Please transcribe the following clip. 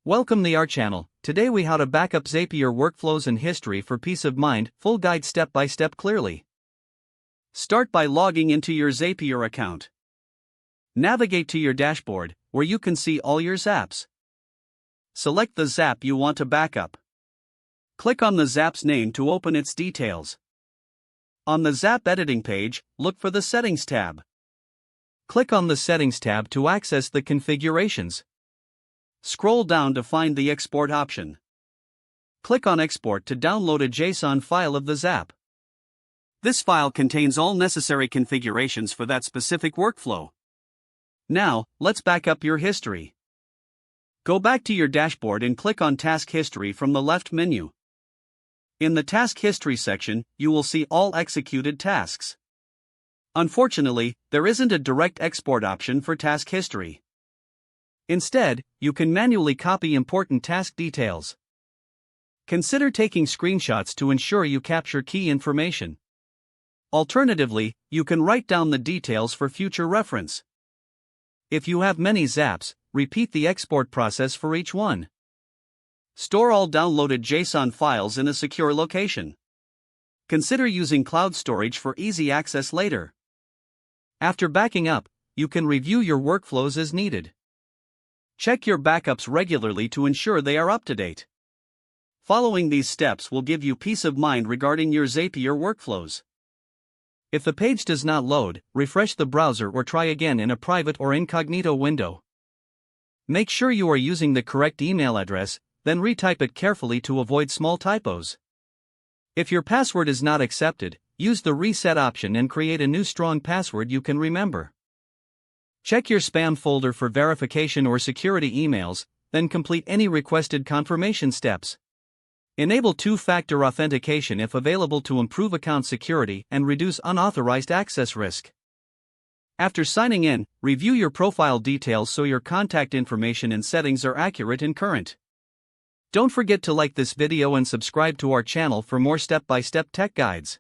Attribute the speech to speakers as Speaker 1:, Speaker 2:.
Speaker 1: Welcome to our channel. Today we how to backup Zapier workflows and history for peace of mind, full guide step by step clearly. Start by logging into your Zapier account. Navigate to your dashboard, where you can see all your zaps. Select the zap you want to backup. Click on the zap's name to open its details. On the Zap editing page, look for the Settings tab. Click on the Settings tab to access the configurations. Scroll down to find the Export option. Click on Export to download a JSON file of the Zap. This file contains all necessary configurations for that specific workflow. Now, let's back up your history. Go back to your dashboard and click on Task History from the left menu. In the Task History section, you will see all executed tasks. Unfortunately, there isn't a direct export option for task history. Instead, you can manually copy important task details. Consider taking screenshots to ensure you capture key information. Alternatively, you can write down the details for future reference. If you have many zaps, repeat the export process for each one. Store all downloaded JSON files in a secure location. Consider using cloud storage for easy access later. After backing up, you can review your workflows as needed. Check your backups regularly to ensure they are up to date. Following these steps will give you peace of mind regarding your Zapier workflows. If the page does not load, refresh the browser or try again in a private or incognito window. Make sure you are using the correct email address, then retype it carefully to avoid small typos. If your password is not accepted, use the reset option and create a new strong password you can remember. Check your spam folder for verification or security emails, then complete any requested confirmation steps. Enable two-factor authentication if available to improve account security and reduce unauthorized access risk. After signing in, review your profile details so your contact information and settings are accurate and current. Don't forget to like this video and subscribe to our channel for more step-by-step tech guides.